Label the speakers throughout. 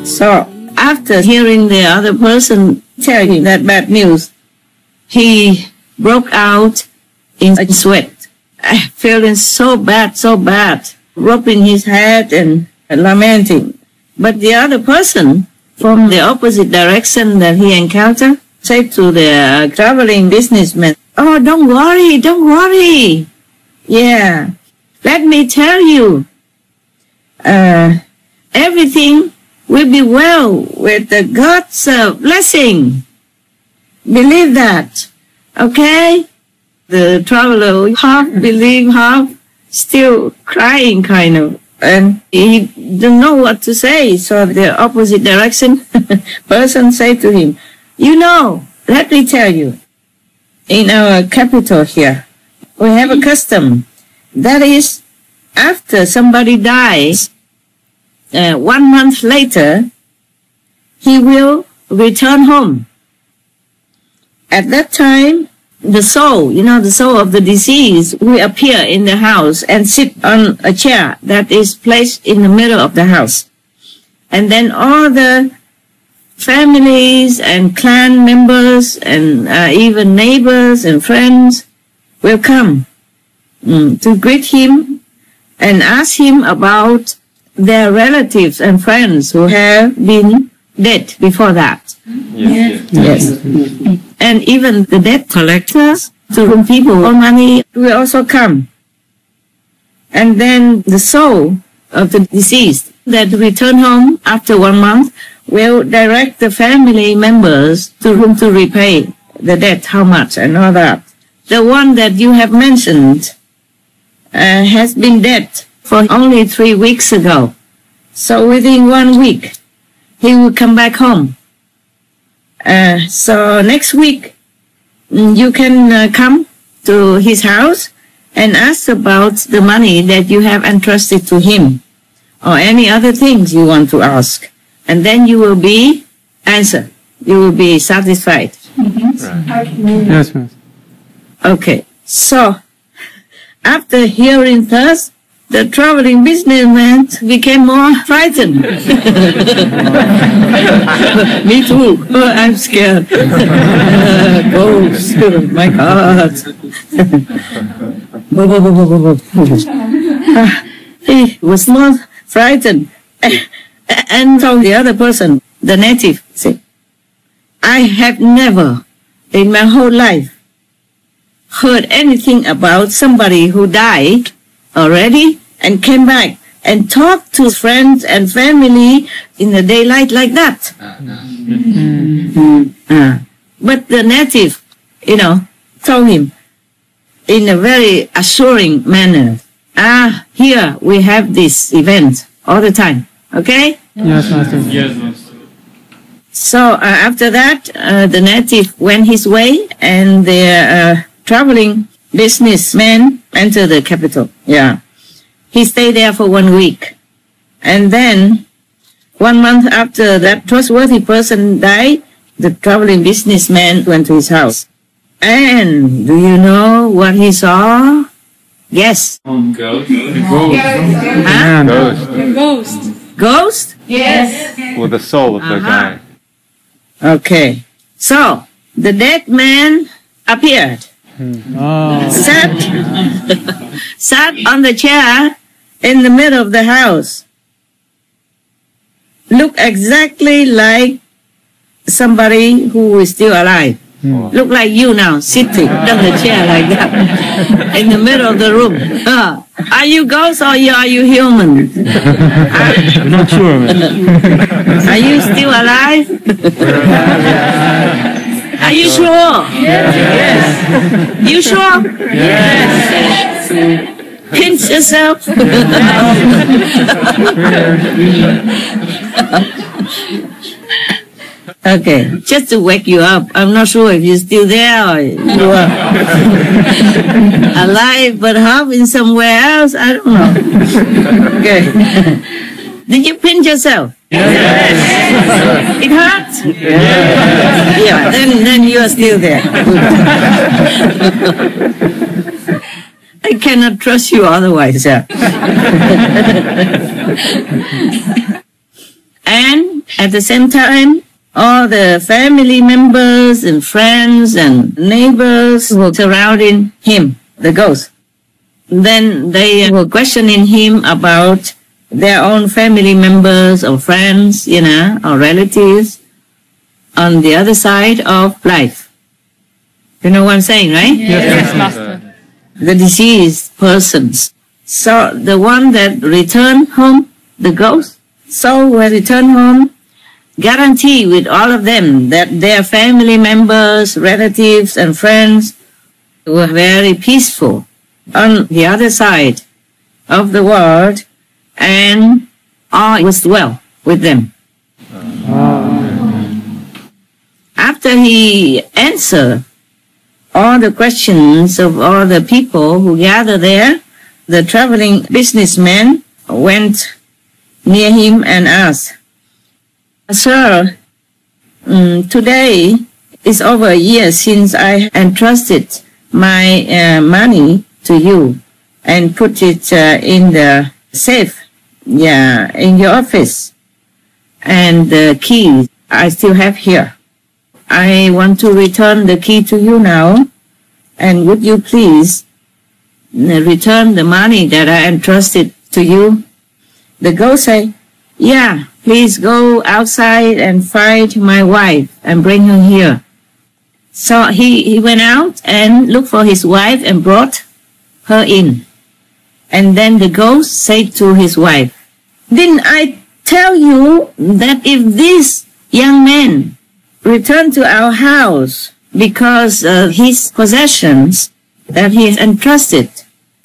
Speaker 1: So after hearing the other person tell him that bad news, he broke out in a sweat, feeling so bad, rubbing his head and lamenting. But the other person from the opposite direction that he encountered said to the traveling businessman, "Oh, don't worry. Yeah, let me tell you, everything will be well with the God's blessing. Believe that, okay?" The traveler half believed, half still crying kind of, and he didn't know what to say. So the opposite direction person said to him, "You know, let me tell you, in our capital here, we have a custom. That is, after somebody dies, 1 month later, he will return home. At that time, the soul of the deceased will appear in the house and sit on a chair that is placed in the middle of the house. And then all the families and clan members and even neighbors and friends will come to greet him and ask him about their relatives and friends who have been dead before that." Yes. And even the debt collectors, to whom people owe money, will also come. And then the soul of the deceased that return home after 1 month will direct the family members to whom to repay the debt, how much, and all that. The one that you have mentioned has been dead for only 3 weeks ago. So within 1 week, he will come back home. So next week, you can come to his house and ask about the money that you have entrusted to him, or any other things you want to ask. And then you will be answered. You will be satisfied.
Speaker 2: Right. Yes, ma'am.
Speaker 1: Okay. So, after hearing this, the traveling businessman became more frightened. Me too. Oh, I'm scared. Ghost. My God. He was more frightened. And told the other person, the native, say, "I have never in my whole life heard anything about somebody who died already and came back and talked to friends and family in the daylight like that." But the native, told him in a very assuring manner, "Here we have this event all the time. Okay?"
Speaker 2: Yes, Master.
Speaker 3: Yes, Master.
Speaker 1: So after that, the native went his way, and the traveling businessman entered the capital. Yeah. He stayed there for 1 week. And then 1 month after that trustworthy person died, the traveling businessman went to his house. And do you know what he saw? Yes.
Speaker 3: Ghost.
Speaker 1: Huh?
Speaker 2: Ghost.
Speaker 1: Ghost?
Speaker 4: Yes.
Speaker 2: With the soul of the guy.
Speaker 1: Okay. So, the dead man appeared.
Speaker 2: Oh.
Speaker 1: Sat on the chair in the middle of the house. Looked exactly like somebody who is still alive. Look like you now, sitting on the chair like that, in the middle of the room. Are you ghost or are you human?
Speaker 2: I'm not sure.
Speaker 1: Are you still alive? Are you sure? Yes. You sure? Yes. Pinch yourself. Okay, just to wake you up. I'm not sure if you're still there or you are alive but half in somewhere else. I don't know. Okay. Did you pinch yourself?
Speaker 3: Yes.
Speaker 1: It hurts? Yeah, then you are still there. I cannot trust you otherwise. And At the same time, all the family members and friends and neighbors were surrounding him, the ghost. Then they were questioning him about their own family members or friends, or relatives on the other side of life. You know what I'm saying, right?
Speaker 2: Yes, Master.
Speaker 1: The deceased persons. So the one that returned home, the ghost, soul will return home, guarantee with all of them that their family members, relatives, and friends were very peaceful on the other side of the world, and all was well with them. After he answered all the questions of all the people who gathered there, the traveling businessman went near him and asked, "Sir, today is over a year since I entrusted my money to you and put it in the safe, in your office. And the key I still have here. I want to return the key to you now, and would you please return the money that I entrusted to you?" The ghost said, "Yeah, please go outside and find my wife and bring her here." So he went out and looked for his wife and brought her in. And then the ghost said to his wife, "Didn't I tell you that if this young man returned to our house because of his possessions that he has entrusted,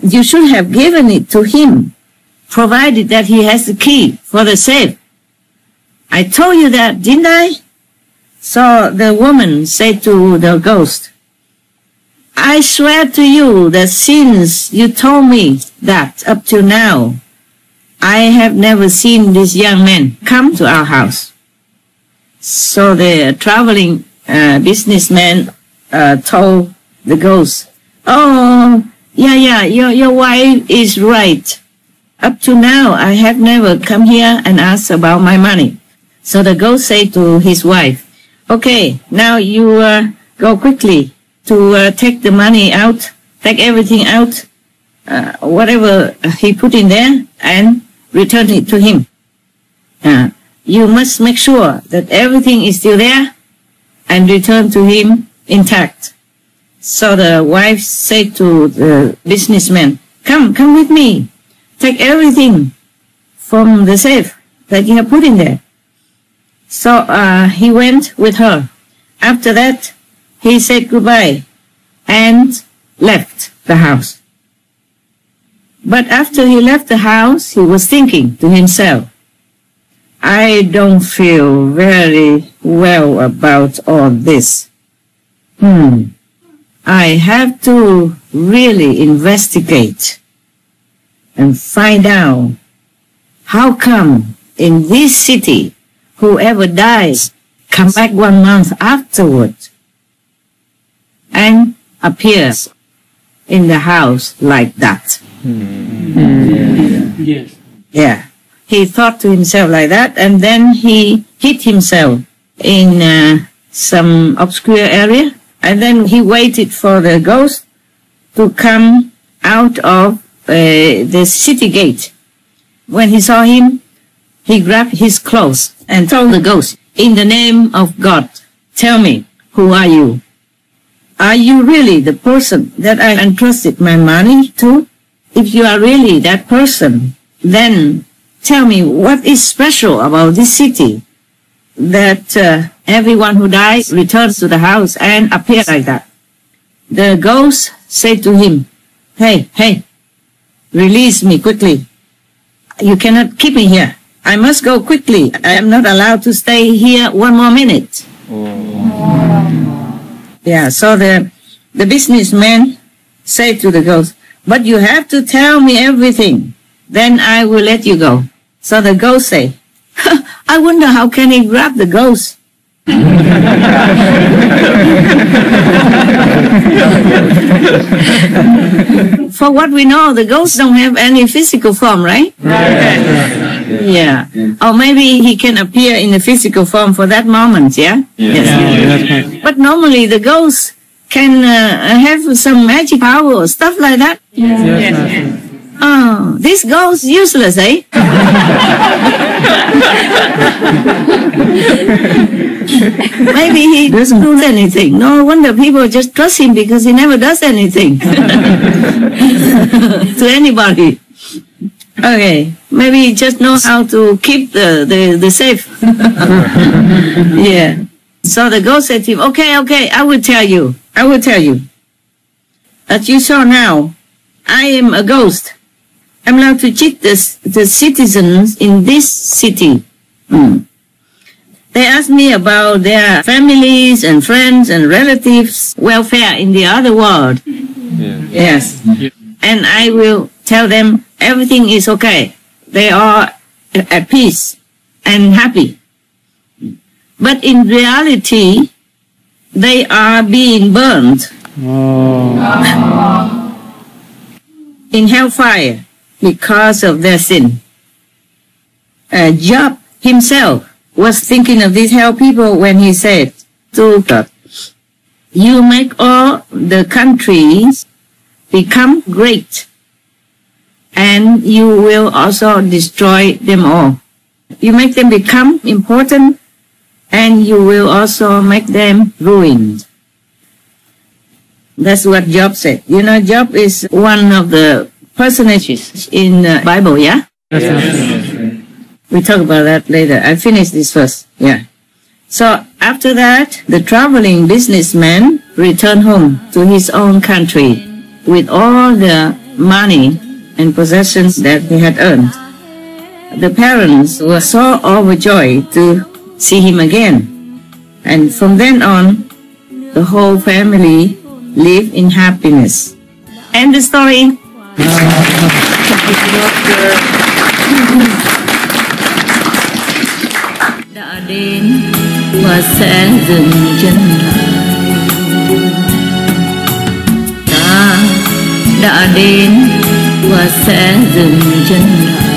Speaker 1: you should have given it to him, provided that he has the key for the safe? I told you that, didn't I?" So the woman said to the ghost, "I swear to you that since you told me that up to now, I have never seen this young man come to our house." So the traveling businessman told the ghost, "Oh, yeah, your wife is right. Up to now, I have never come here and asked about my money." So the ghost said to his wife, "Okay, now you go quickly to take the money out, take everything out, whatever he put in there, and return it to him. You must make sure that everything is still there and return to him intact." So the wife said to the businessman, come with me. Take everything from the safe that you have put in there." So he went with her. After that, he said goodbye and left the house. But after he left the house, he was thinking to himself, "I don't feel very well about all this. I have to really investigate and find out how come in this city whoever dies come back 1 month afterward and appears in the house like that."
Speaker 2: Yes.
Speaker 1: Yeah. He thought to himself like that, and then he hid himself in some obscure area, and then he waited for the ghost to come out of the city gate. When he saw him, he grabbed his clothes and told the ghost, "In the name of God, tell me, who are you? Are you really the person that I entrusted my money to? If you are really that person, then tell me what is special about this city that everyone who dies returns to the house and appears like that." The ghost said to him, Hey, release me quickly. You cannot keep me here. I must go quickly. I am not allowed to stay here 1 more minute." Yeah, so the businessman said to the ghost, "But you have to tell me everything. Then I will let you go." So the ghost said, "I wonder how can he grab the ghost?" For what we know, the ghosts don't have any physical form, right?
Speaker 2: Right.
Speaker 1: Yeah. Or maybe he can appear in a physical form for that moment, yeah? Yes. But normally the ghosts can have some magic power or stuff like that.
Speaker 2: Yes.
Speaker 1: Oh, this ghost useless, eh? Maybe he doesn't do anything. No wonder people just trust him because he never does anything to anybody. Okay, maybe he just knows how to keep the safe. Yeah. So the ghost said to him, okay, I will tell you. As you saw now, I am a ghost. I'm allowed to cheat the citizens in this city. They asked me about their families and friends and relatives' welfare in the other world. Yes. And I will tell them everything is okay. They are at peace and happy. But in reality, they are being burned in hellfire because of their sin. Job himself was thinking of these hell people when he said to God, you make all the countries become great, and you will also destroy them all. You make them become important, and you will also make them ruined. That's what Job said. You know, Job is one of the personages in the Bible, yeah?
Speaker 2: Yes.
Speaker 1: We talk about that later. I'll finish this first. Yeah. So after that, the traveling businessman returned home to his own country with all the money and possessions that he had earned. The parents were so overjoyed to see him again. And from then on, the whole family lived in happiness. End the story. Đã đến và sẽ dừng chân lại. Ta đã đến và sẽ dừng chân lại.